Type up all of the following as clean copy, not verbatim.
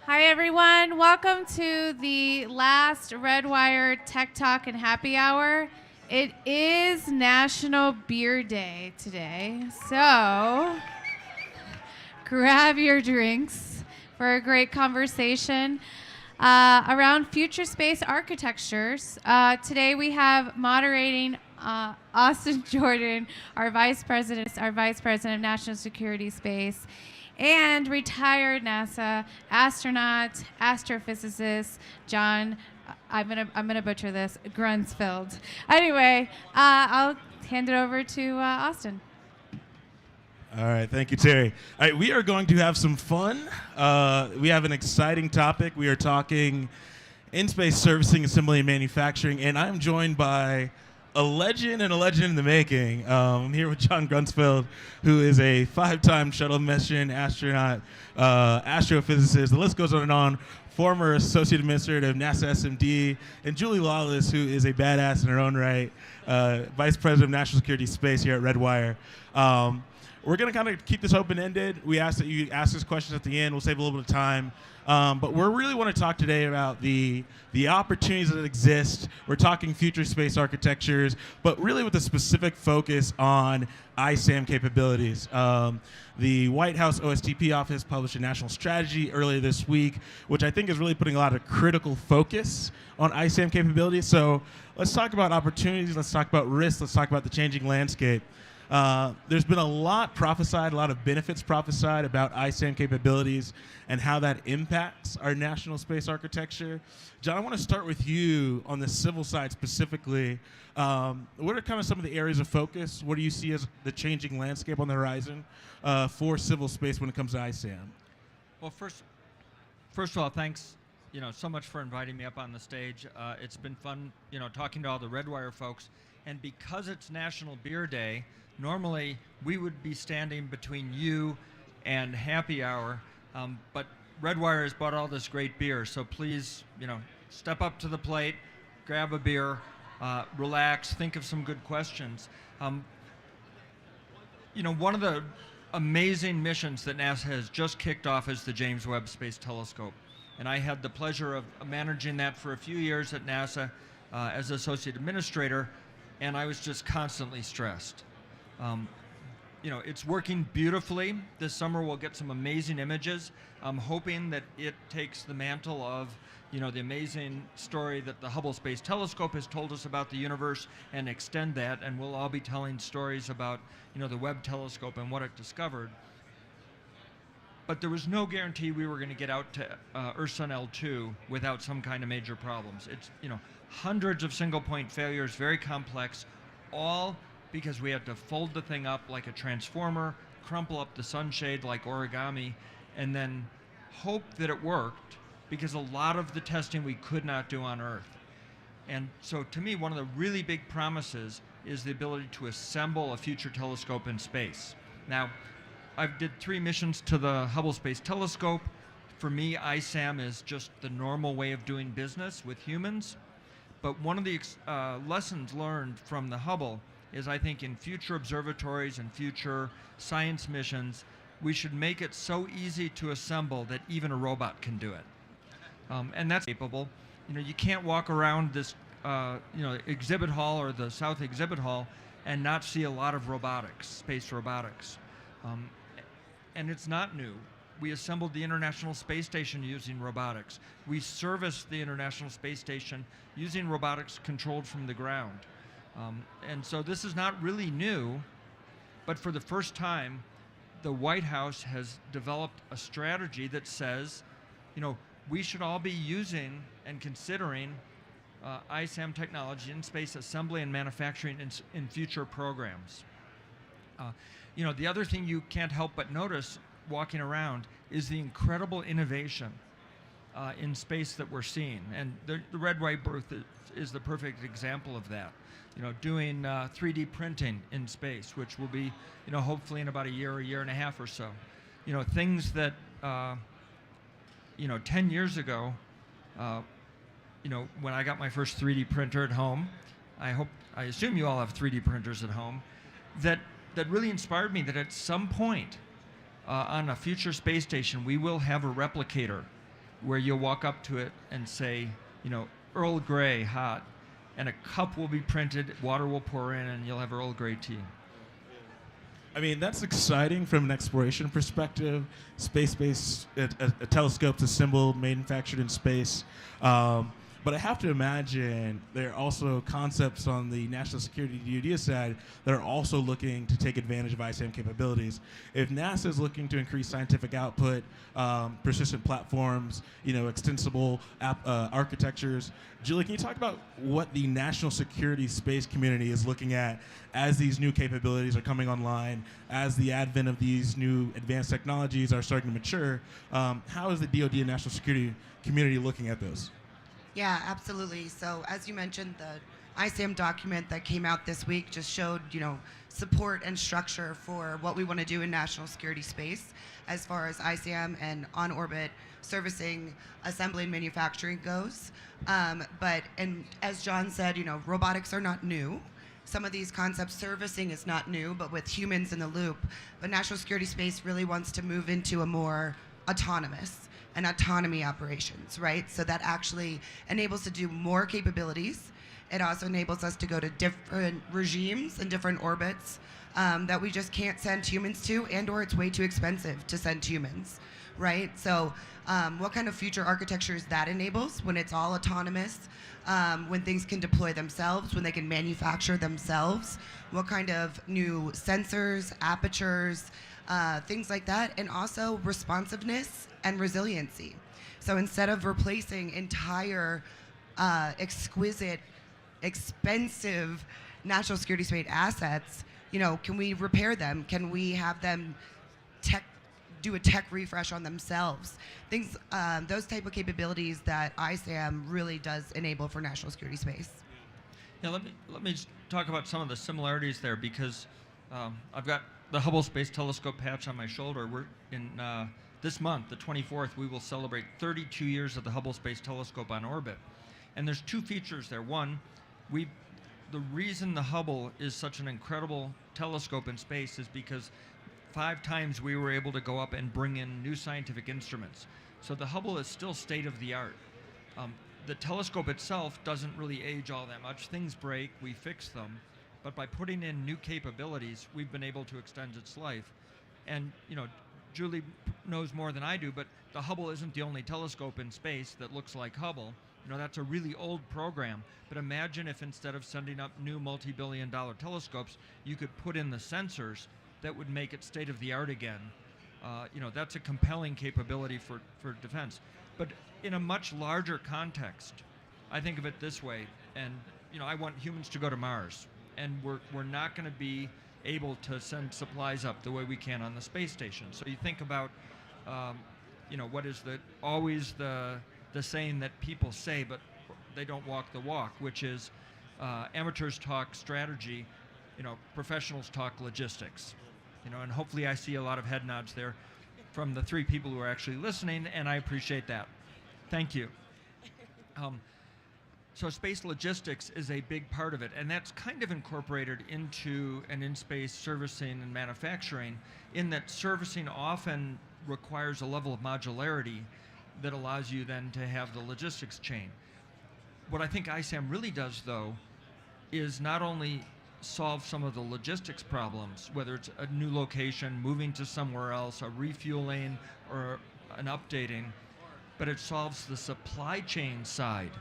Hi, everyone. Welcome to the last Redwire Tech Talk and Happy Hour. It is National Beer Day today, so grab your drinks for a great conversation around future space architectures. Today we have moderating Austin Jordan, our Vice President of National Security Space, and retired NASA astronaut, astrophysicist John, I'm gonna butcher this, Grunsfeld. Anyway, I'll hand it over to Austin. All right, thank you, Terry. All right, we are going to have some fun. We have an exciting topic. We are talking in-space servicing, assembly, and manufacturing, and I'm joined by a legend and a legend in the making. I'm here with John Grunsfeld, who is a 5-time shuttle mission astronaut, astrophysicist. The list goes on and on. Former Associate Administrator of NASA SMD, and Juli Lawless, who is a badass in her own right, Vice President of National Security Space here at Redwire. We're going to kind of keep this open-ended. We ask that you ask us questions at the end. We'll save a little bit of time. But we really want to talk today about the opportunities that exist. We're talking future space architectures, but really with a specific focus on ISAM capabilities. The White House OSTP office published a national strategy earlier this week, which I think is really putting a lot of critical focus on ISAM capabilities. So let's talk about opportunities. Let's talk about risks. Let's talk about the changing landscape. There's been a lot prophesied, a lot of benefits prophesied about ISAM capabilities and how that impacts our national space architecture. John, I want to start with you on the civil side specifically. What are kind of some of the areas of focus? What do you see as the changing landscape on the horizon for civil space when it comes to ISAM? Well, first of all, thanks so much for inviting me up on the stage. It's been fun talking to all the Redwire folks. And because it's National Beer Day, normally we would be standing between you and happy hour, but Redwire has bought all this great beer, so please, step up to the plate, grab a beer, relax, think of some good questions. One of the amazing missions that NASA has just kicked off is the James Webb Space Telescope, and I had the pleasure of managing that for a few years at NASA as Associate Administrator, and I was just constantly stressed. It's working beautifully. This summer we'll get some amazing images. I'm hoping that it takes the mantle of, the amazing story that the Hubble Space Telescope has told us about the universe and extend that, and we'll all be telling stories about, the Webb telescope and what it discovered. But there was no guarantee we were going to get out to Ursa L2 without some kind of major problems. It's, hundreds of single-point failures, very complex, all because we had to fold the thing up like a transformer, crumple up the sunshade like origami, and then hope that it worked, because a lot of the testing we could not do on Earth. And so to me, one of the really big promises is the ability to assemble a future telescope in space. Now, I did 3 missions to the Hubble Space Telescope. For me, ISAM is just the normal way of doing business with humans. But one of the lessons learned from the Hubble is, I think, in future observatories and future science missions, we should make it so easy to assemble that even a robot can do it. And that's capable. You can't walk around this exhibit hall or the South Exhibit Hall and not see a lot of robotics, space robotics. And it's not new. We assembled the International Space Station using robotics. We serviced the International Space Station using robotics controlled from the ground. And so this is not really new, but for the first time, the White House has developed a strategy that says, we should all be using and considering ISAM technology in space assembly and manufacturing in future programs. The other thing you can't help but notice walking around is the incredible innovation in space that we're seeing. And the Redwire booth is the perfect example of that. Doing 3D printing in space, which will be, hopefully in about a year and a half or so. Things that, 10 years ago, when I got my first 3D printer at home, I assume you all have 3D printers at home, that really inspired me that at some point on a future space station, we will have a replicator where you'll walk up to it and say, Earl Grey hot, and a cup will be printed, water will pour in, and you'll have Earl Grey tea. I mean, that's exciting from an exploration perspective. Space-based telescopes assembled, manufactured in space. But I have to imagine there are also concepts on the national security DoD side that are also looking to take advantage of ISAM capabilities. If NASA is looking to increase scientific output, persistent platforms, extensible architectures, Juli, can you talk about what the national security space community is looking at as these new capabilities are coming online, as the advent of these new advanced technologies are starting to mature? How is the DoD and national security community looking at those? Yeah, absolutely. So as you mentioned, the ISAM document that came out this week just showed, support and structure for what we want to do in national security space as far as ISAM and on-orbit servicing, assembly, and manufacturing goes. And as John said, robotics are not new. Some of these concepts, servicing is not new, but with humans in the loop. But national security space really wants to move into a more autonomous and autonomy operations, right? So that actually enables to do more capabilities. It also enables us to go to different regimes and different orbits that we just can't send humans to, and or it's way too expensive to send humans, right? So what kind of future architectures that enables when it's all autonomous, when things can deploy themselves, when they can manufacture themselves, what kind of new sensors, apertures, things like that, and also responsiveness and resiliency. So instead of replacing entire exquisite, expensive national security space assets, can we repair them? Can we have them do a tech refresh on themselves? Things, those type of capabilities that ISAM really does enable for national security space. Yeah, let me just talk about some of the similarities there, because I've got the Hubble Space Telescope patch on my shoulder. We're in this month, the 24th, we will celebrate 32 years of the Hubble Space Telescope on orbit. And there's two features there. One, the reason the Hubble is such an incredible telescope in space is because 5 times we were able to go up and bring in new scientific instruments. So the Hubble is still state of the art. The telescope itself doesn't really age all that much. Things break, we fix them. But by putting in new capabilities, we've been able to extend its life. And, Juli knows more than I do, but the Hubble isn't the only telescope in space that looks like Hubble. That's a really old program. But imagine if instead of sending up new multi-billion-dollar telescopes, you could put in the sensors that would make it state-of-the-art again. That's a compelling capability for defense. But in a much larger context, I think of it this way, and I want humans to go to Mars, and we're not going to be able to send supplies up the way we can on the space station. So you think about, what is always the saying that people say, but they don't walk the walk, which is amateurs talk strategy, professionals talk logistics. And hopefully I see a lot of head nods there from the 3 people who are actually listening, and I appreciate that. Thank you. So space logistics is a big part of it, and that's kind of incorporated into an in-space servicing and manufacturing, in that servicing often requires a level of modularity that allows you then to have the logistics chain. What I think ISAM really does, though, is not only solve some of the logistics problems, whether it's a new location, moving to somewhere else, a refueling, or an updating, but it solves the supply chain side,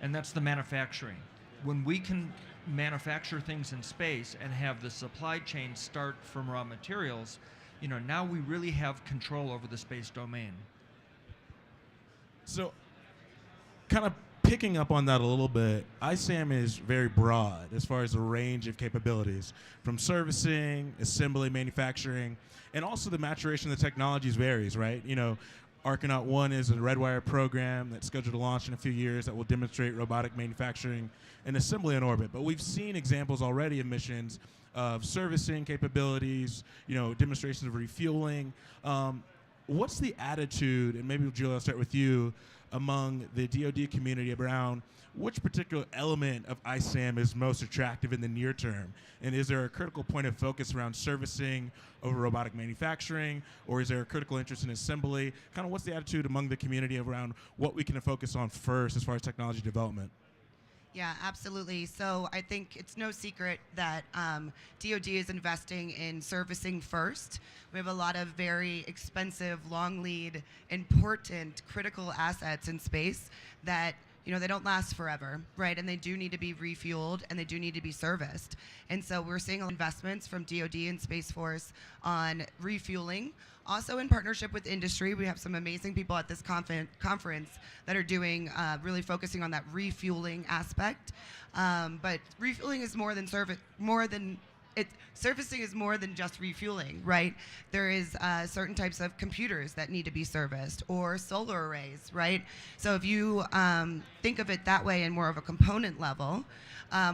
and that's the manufacturing. When we can manufacture things in space and have the supply chain start from raw materials, now we really have control over the space domain. So, kind of picking up on that a little bit, ISAM is very broad as far as the range of capabilities, from servicing, assembly, manufacturing, and also the maturation of the technologies varies, right? Astronaut 1 is a Redwire program that's scheduled to launch in a few years that will demonstrate robotic manufacturing and assembly in orbit. But we've seen examples already of missions of servicing capabilities, demonstrations of refueling. what's the attitude, and maybe Juli, I'll start with you, among the DoD community around which particular element of ISAM is most attractive in the near term? And is there a critical point of focus around servicing over robotic manufacturing, or is there a critical interest in assembly? Kind of what's the attitude among the community around what we can focus on first as far as technology development? Yeah, absolutely. So I think it's no secret that DoD is investing in servicing first. We have a lot of very expensive, long lead, important, critical assets in space that they don't last forever, right? And they do need to be refueled, and they do need to be serviced. And so we're seeing investments from DoD and Space Force on refueling. Also in partnership with industry, we have some amazing people at this conference that are doing, really focusing on that refueling aspect. But refueling is servicing is more than just refueling, right? There is certain types of computers that need to be serviced, or solar arrays, right? So if you think of it that way in more of a component level,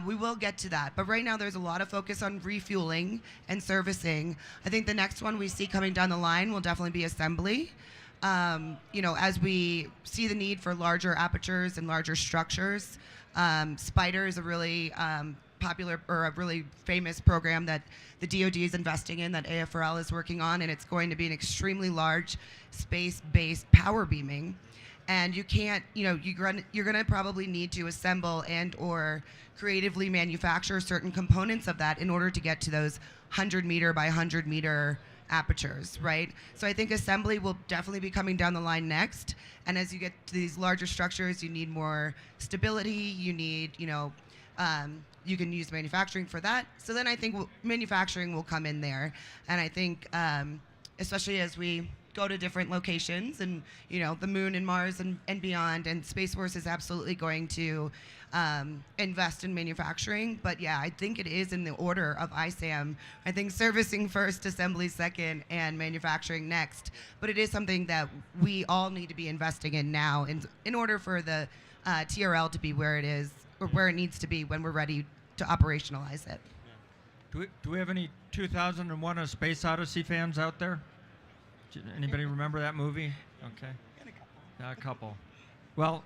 we will get to that. But right now there's a lot of focus on refueling and servicing. I think the next one we see coming down the line will definitely be assembly. As we see the need for larger apertures and larger structures, Spider is a really popular, or a really famous program that the DoD is investing in, that AFRL is working on, and it's going to be an extremely large space-based power beaming. And you can't, you're going to probably need to assemble and or creatively manufacture certain components of that in order to get to those 100-meter by 100-meter apertures, right? So I think assembly will definitely be coming down the line next. And as you get to these larger structures, you need more stability. You need, you can use manufacturing for that. So then I think manufacturing will come in there. And I think, especially as we go to different locations and, the moon and Mars and beyond, and Space Force is absolutely going to invest in manufacturing. But yeah, I think it is in the order of ISAM. I think servicing first, assembly second, and manufacturing next. But it is something that we all need to be investing in now in order for the TRL to be where it is, or where it needs to be when we're ready to operationalize it. Do we have any 2001: A Space Odyssey fans out there? Anybody remember that movie? Okay. A couple. Well,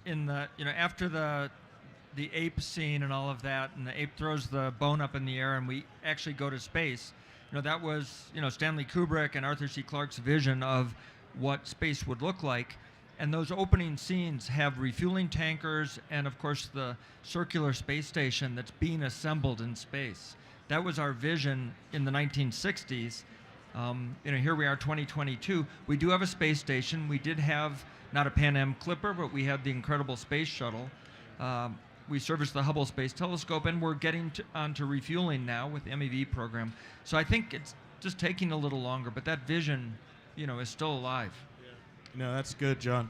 after the ape scene and all of that, and the ape throws the bone up in the air, and we actually go to space. That was Stanley Kubrick and Arthur C. Clarke's vision of what space would look like. And those opening scenes have refueling tankers and, of course, the circular space station that's being assembled in space. That was our vision in the 1960s. Here we are, 2022. We do have a space station. We did have not a Pan Am Clipper, but we had the incredible space shuttle. We service the Hubble Space Telescope, and we're getting onto refueling now with the MEV program. So I think it's just taking a little longer, but that vision, is still alive. No, that's good, John.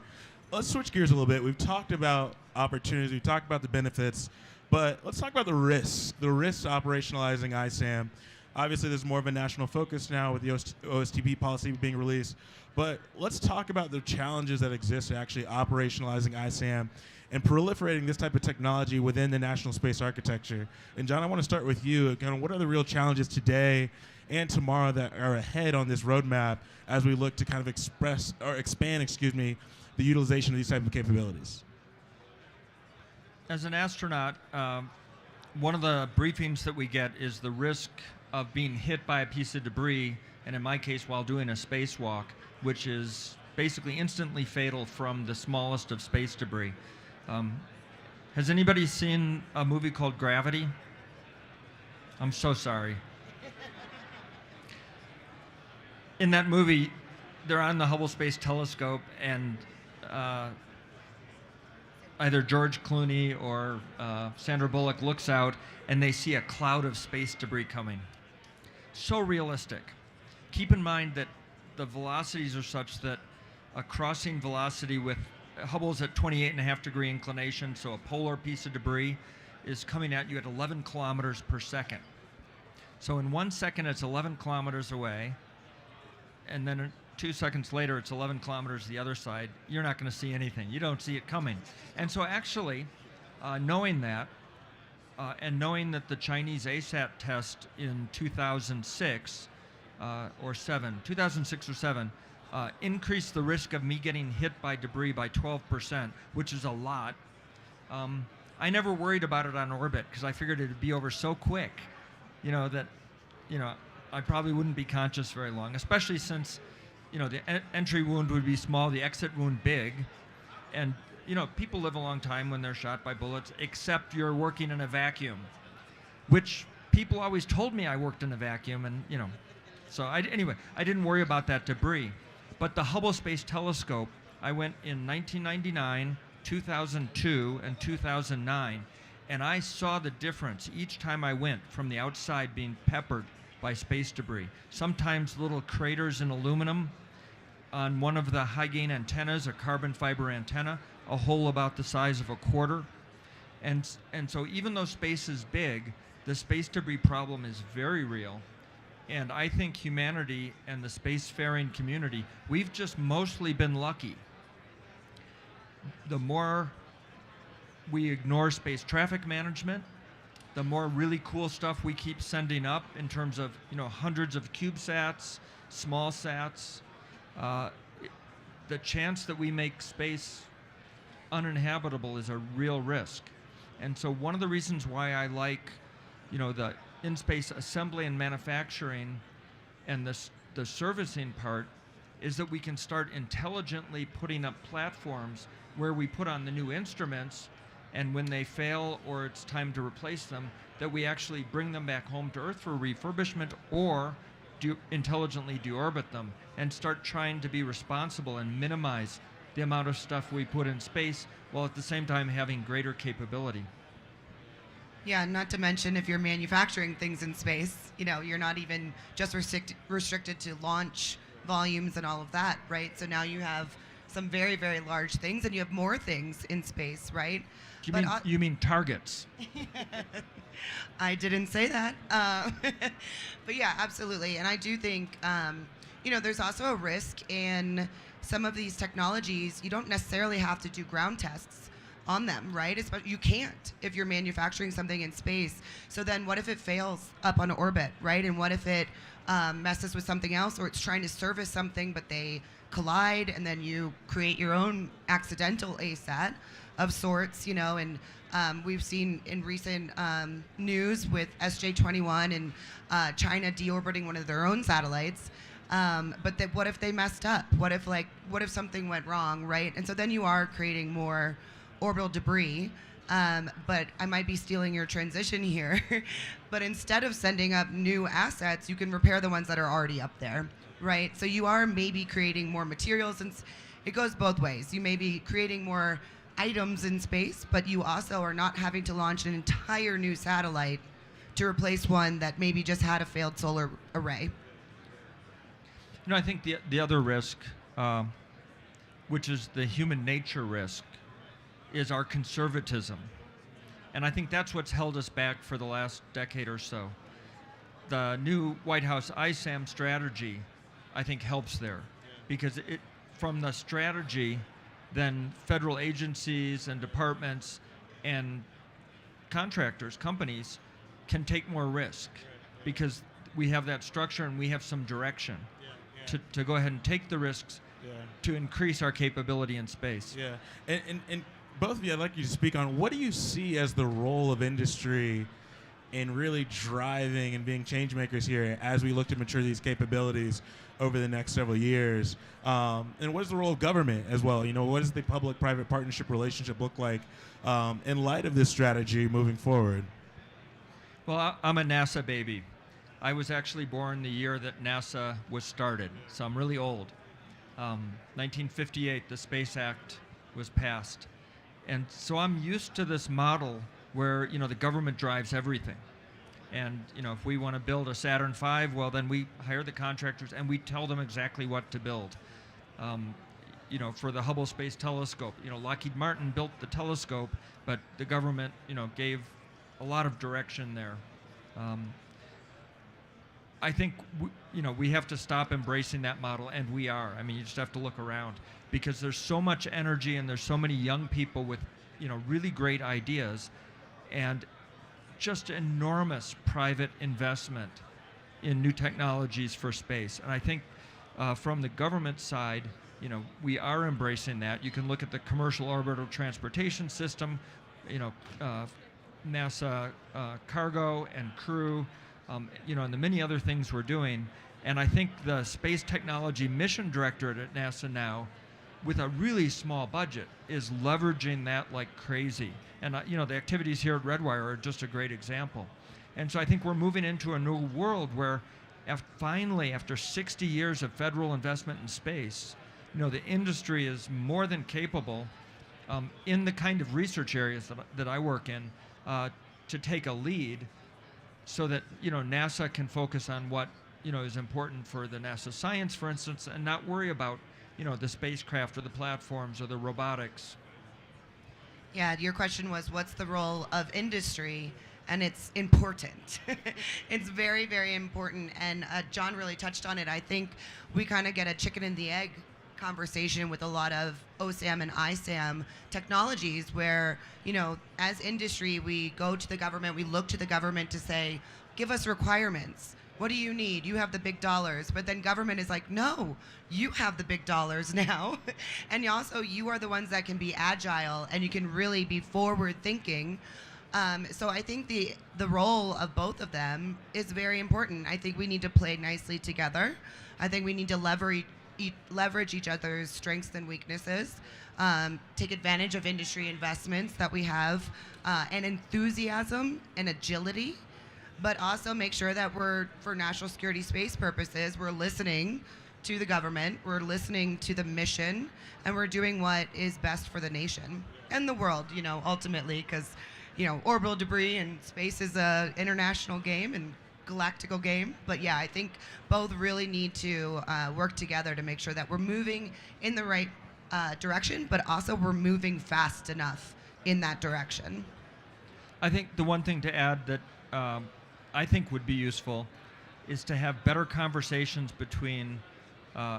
Let's switch gears a little bit. We've talked about opportunities, we've talked about the benefits, but let's talk about the risks operationalizing ISAM. Obviously, there's more of a national focus now with the OSTP policy being released, but let's talk about the challenges that exist in actually operationalizing ISAM and proliferating this type of technology within the national space architecture. And John, I want to start with you. Kind of what are the real challenges today and tomorrow that are ahead on this roadmap as we look to kind of expand the utilization of these type of capabilities? As an astronaut, one of the briefings that we get is the risk of being hit by a piece of debris, and in my case, while doing a spacewalk, which is basically instantly fatal from the smallest of space debris. Has anybody seen a movie called Gravity? I'm so sorry. In that movie, they're on the Hubble Space Telescope, and either George Clooney or Sandra Bullock looks out, and they see a cloud of space debris coming. So realistic. Keep in mind that the velocities are such that a crossing velocity with Hubble's at 28.5-degree inclination, so a polar piece of debris is coming at you at 11 kilometers per second. So in 1 second, it's 11 kilometers away, and then 2 seconds later, it's 11 kilometers the other side. You're not going to see anything. You don't see it coming. And so actually, knowing that, and knowing that the Chinese ASAT test in 2006 or 7 increased the risk of me getting hit by debris by 12%, which is a lot. I never worried about it on orbit because I figured it'd be over so quick, that, I probably wouldn't be conscious very long, especially since, the entry wound would be small, the exit wound big, and, people live a long time when they're shot by bullets, except you're working in a vacuum, which people always told me I worked in a vacuum, and, so anyway, I didn't worry about that debris. But the Hubble Space Telescope, I went in 1999, 2002, and 2009, and I saw the difference each time I went from the outside being peppered by space debris. Sometimes little craters in aluminum on one of the high-gain antennas, a carbon fiber antenna, a hole about the size of a quarter. And so even though space is big, the space debris problem is very real. And I think humanity and the spacefaring community, we've just mostly been lucky. The more we ignore space traffic management, the more really cool stuff we keep sending up in terms of, hundreds of CubeSats, small sats, the chance that we make space uninhabitable is a real risk. And so one of the reasons why I like, the in-space assembly and manufacturing and the servicing part is that we can start intelligently putting up platforms where we put on the new instruments, and when they fail or it's time to replace them, that we actually bring them back home to Earth for refurbishment or intelligently deorbit them and start trying to be responsible and minimize the amount of stuff we put in space while at the same time having greater capability. Yeah, not to mention if you're manufacturing things in space, you're not even just restricted to launch volumes and all of that, right? So now you have some very, very large things, and you have more things in space, right? You mean targets? I didn't say that. But yeah, absolutely. And I do think, there's also a risk in some of these technologies. You don't necessarily have to do ground tests on them, right? You can't if you're manufacturing something in space. So then what if it fails up on orbit, right? And what if it messes with something else, or it's trying to service something but they collide, and then you create your own accidental ASAT of sorts, and we've seen in recent news with SJ-21 and China deorbiting one of their own satellites. But what if they messed up? What if something went wrong, right? And so then you are creating more orbital debris. But I might be stealing your transition here. But instead of sending up new assets, you can repair the ones that are already up there, right? So you are maybe creating more materials, and it goes both ways. You may be creating more items in space, but you also are not having to launch an entire new satellite to replace one that maybe just had a failed solar array. I think the other risk, which is the human nature risk, is our conservatism. And I think that's what's held us back for the last decade or so. The new White House ISAM strategy, I think, helps there. Because from the strategy, then federal agencies and departments and contractors, companies, can take more risk because we have that structure and we have some direction to go ahead and take the risks to increase our capability in space. Yeah, and both of you, I'd like you to speak on what do you see as the role of industry in really driving and being change makers here as we look to mature these capabilities over the next several years? And what is the role of government as well? What does the public-private partnership relationship look like in light of this strategy moving forward? Well, I'm a NASA baby. I was actually born the year that NASA was started, so I'm really old. 1958, the Space Act was passed. And so I'm used to this model where, the government drives everything. And, if we want to build a Saturn V, well, then we hire the contractors and we tell them exactly what to build. For the Hubble Space Telescope, Lockheed Martin built the telescope, but the government, gave a lot of direction there. I think, we have to stop embracing that model, and we are. I mean, you just have to look around because there's so much energy and there's so many young people with, really great ideas and just enormous private investment in new technologies for space. And I think, From the government side, we are embracing that. You can look at the commercial orbital transportation system, NASA cargo and crew, and the many other things we're doing. And I think the Space Technology Mission Directorate at NASA now, with a really small budget, is leveraging that like crazy. And the activities here at Redwire are just a great example. And so I think we're moving into a new world where finally, after 60 years of federal investment in space, the industry is more than capable in the kind of research areas that I work in to take a lead so that NASA can focus on what is important for the NASA science, for instance, and not worry about the spacecraft or the platforms or the robotics. Yeah, your question was, what's the role of industry? And it's important. It's very, very important. And John really touched on it. I think we kind of get a chicken and the egg conversation with a lot of OSAM and ISAM technologies where, as industry, we go to the government, we look to the government to say, give us requirements. What do you need? You have the big dollars. But then government is like, no, you have the big dollars now. And you are the ones that can be agile and you can really be forward thinking. So I think the role of both of them is very important. I think we need to play nicely together. I think we need to leverage each other's strengths and weaknesses, take advantage of industry investments that we have, and enthusiasm and agility, but also make sure that for national security space purposes, we're listening to the government, we're listening to the mission, and we're doing what is best for the nation and the world, ultimately, because orbital debris and space is an international game and galactical game. But yeah, I think both really need to work together to make sure that we're moving in the right direction, but also we're moving fast enough in that direction. I think the one thing to add that I think would be useful is to have better conversations between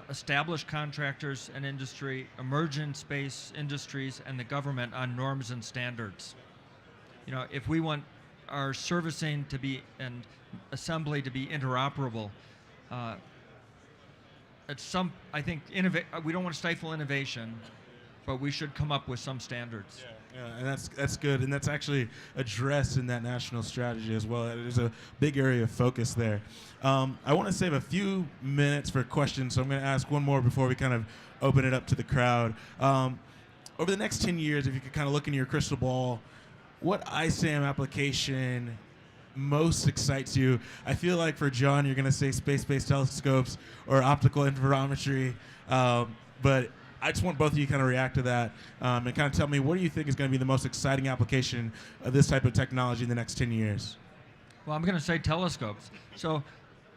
established contractors and industry, emergent space industries, and the government on norms and standards. If we want our servicing to be and assembly to be interoperable, I think we don't want to stifle innovation, but we should come up with some standards. Yeah, and that's good, and that's actually addressed in that national strategy as well. There's a big area of focus there. I want to save a few minutes for questions, so I'm going to ask one more before we kind of open it up to the crowd. Over the next 10 years, if you could kind of look into your crystal ball, what ISAM application most excites you? I feel like for John, you're going to say space-based telescopes or optical interferometry, but I just want both of you to kind of react to that and kind of tell me, what do you think is going to be the most exciting application of this type of technology in the next 10 years? Well, I'm going to say telescopes. So,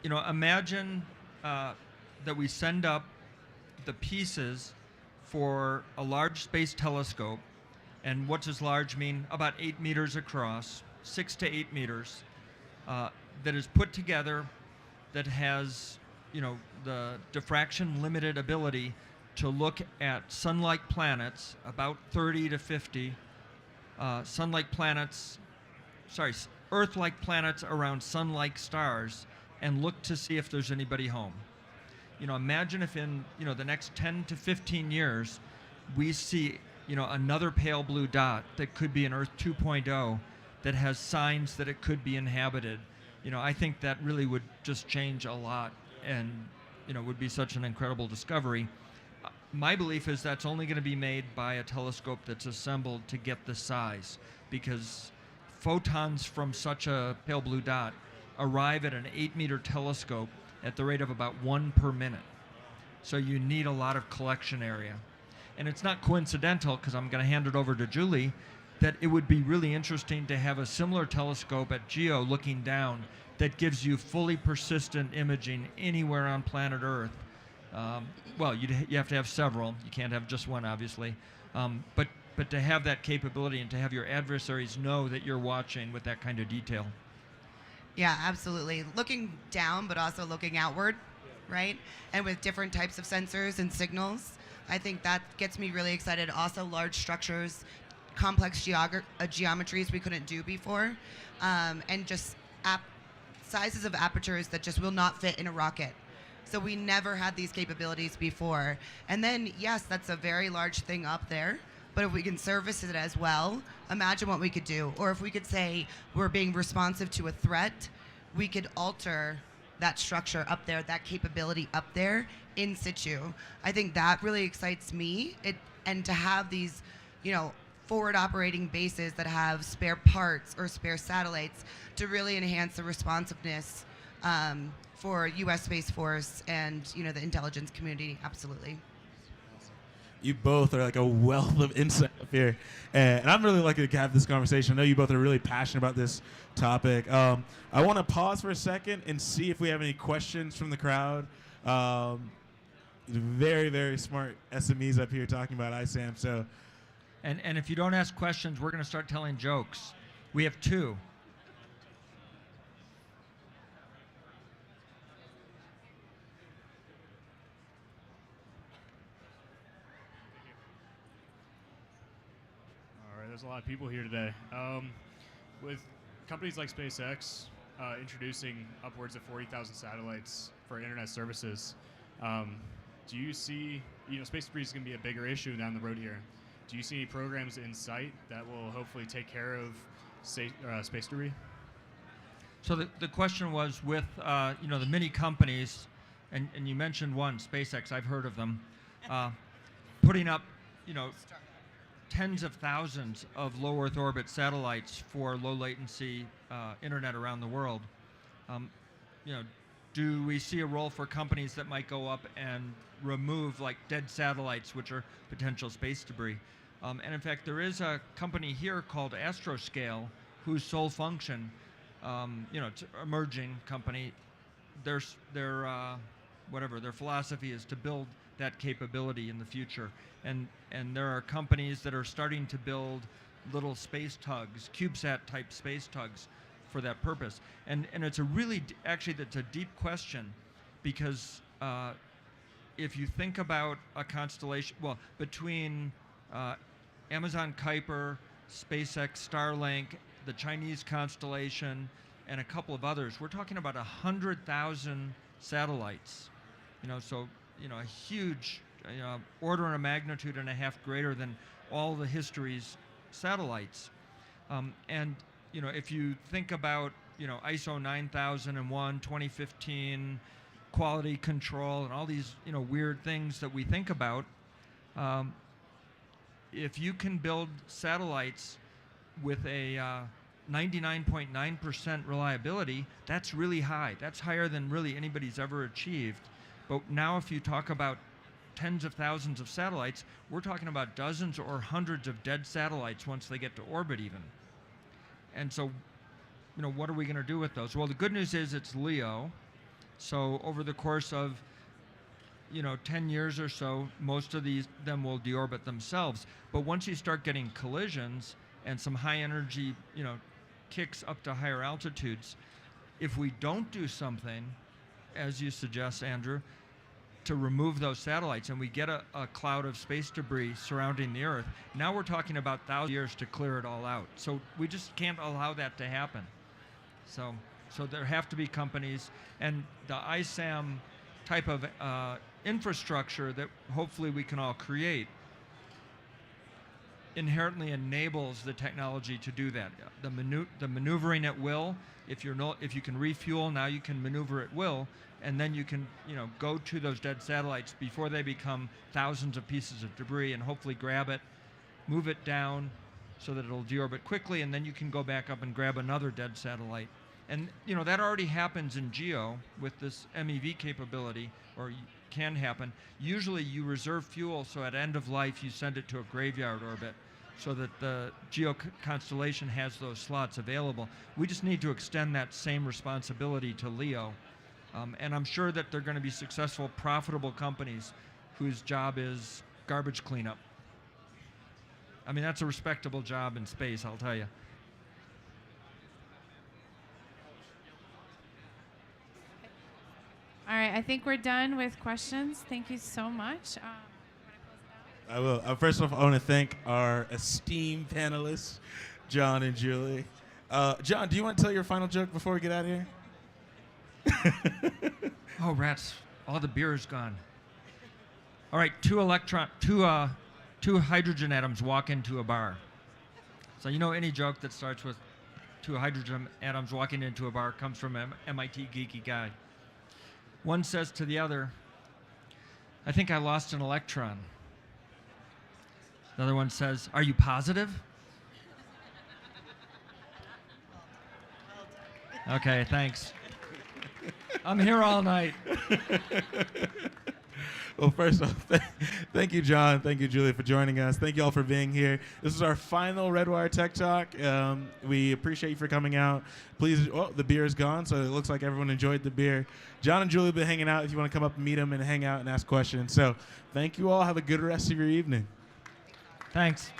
imagine that we send up the pieces for a large space telescope. And what does large mean? About 8 meters across, 6 to 8 meters, that is put together, that has, the diffraction limited ability to look at sun-like planets, about 30 to 50, Earth-like planets around sun-like stars, and look to see if there's anybody home. Imagine if in, the next 10 to 15 years, we see another pale blue dot that could be an Earth 2.0 that has signs that it could be inhabited. I think that really would just change a lot and, would be such an incredible discovery. My belief is that's only going to be made by a telescope that's assembled to get the size, because photons from such a pale blue dot arrive at an 8-meter telescope at the rate of about 1 per minute. So you need a lot of collection area. And it's not coincidental, because I'm going to hand it over to Juli, that it would be really interesting to have a similar telescope at GEO looking down that gives you fully persistent imaging anywhere on planet Earth. Well, you have to have several. You can't have just one, obviously. But to have that capability and to have your adversaries know that you're watching with that kind of detail. Yeah, absolutely. Looking down, but also looking outward, right? And with different types of sensors and signals. I think that gets me really excited. Also, large structures, complex geometries we couldn't do before, and just sizes of apertures that just will not fit in a rocket. So we never had these capabilities before. And then, yes, that's a very large thing up there, but if we can service it as well, imagine what we could do. Or if we could say we're being responsive to a threat, we could alter that structure up there, that capability up there in situ. I think that really excites me. And to have these, forward operating bases that have spare parts or spare satellites to really enhance the responsiveness for U.S. Space Force and the intelligence community. Absolutely. You both are like a wealth of insight up here, and I'm really lucky to have this conversation. I know you both are really passionate about this topic. I want to pause for a second and see if we have any questions from the crowd. Very, very smart SMEs up here talking about ISAM. So, and if you don't ask questions, we're going to start telling jokes. We have two. There's a lot of people here today. With companies like SpaceX introducing upwards of 40,000 satellites for internet services, do you see, space debris is going to be a bigger issue down the road here. Do you see any programs in sight that will hopefully take care of space debris? So the question was with, the many companies, and you mentioned one, SpaceX, I've heard of them, putting up, tens of thousands of low Earth orbit satellites for low latency internet around the world. Do we see a role for companies that might go up and remove like dead satellites, which are potential space debris? And in fact, there is a company here called Astroscale, whose sole function, it's an emerging company. Their philosophy is to build that capability in the future. And there are companies that are starting to build little space tugs, CubeSat type space tugs for that purpose. And it's a really, that's a deep question, because if you think about a constellation, between Amazon Kuiper, SpaceX Starlink, the Chinese constellation, and a couple of others, we're talking about 100,000 satellites. A huge order and a magnitude and a half greater than all the history's satellites. If you think about, ISO 9001, 2015, quality control, and all these, weird things that we think about, if you can build satellites with a 99.9% reliability, that's really high. That's higher than really anybody's ever achieved. But now if you talk about tens of thousands of satellites, we're talking about dozens or hundreds of dead satellites once they get to orbit even. And so, what are we going to do with those? Well, the good news is it's LEO. So over the course of, 10 years or so, most of them will deorbit themselves. But once you start getting collisions and some high energy, kicks up to higher altitudes, if we don't do something, as you suggest, Andrew, to remove those satellites, and we get a cloud of space debris surrounding the Earth, now we're talking about thousands of years to clear it all out. So we just can't allow that to happen. So there have to be companies, and the ISAM type of infrastructure that hopefully we can all create inherently enables the technology to do that. The maneuvering at will, if you can refuel, now you can maneuver at will, and then you can go to those dead satellites before they become thousands of pieces of debris, and hopefully grab it, move it down so that it'll deorbit quickly, and then you can go back up and grab another dead satellite. And that already happens in GEO with this MEV capability, or can happen. Usually you reserve fuel, so at end of life you send it to a graveyard orbit so that the GEO constellation has those slots available. We just need to extend that same responsibility to LEO. And I'm sure that they're going to be successful, profitable companies whose job is garbage cleanup. I mean, that's a respectable job in space, I'll tell you. All right, I think we're done with questions. Thank you so much. I will. First off, I want to thank our esteemed panelists, John and Juli. John, do you want to tell your final joke before we get out of here? Oh, rats. Oh, the beer is gone. All right, two hydrogen atoms walk into a bar. So you know any joke that starts with two hydrogen atoms walking into a bar comes from an MIT geeky guy. One says to the other, "I think I lost an electron." The other one says, "Are you positive?" Okay, thanks. I'm here all night. Well, first off, thank you, John. Thank you, Juli, for joining us. Thank you all for being here. This is our final Redwire Tech Talk. We appreciate you for coming out. Please, the beer is gone, so it looks like everyone enjoyed the beer. John and Juli have been hanging out if you want to come up and meet them and hang out and ask questions. So thank you all. Have a good rest of your evening. Thanks.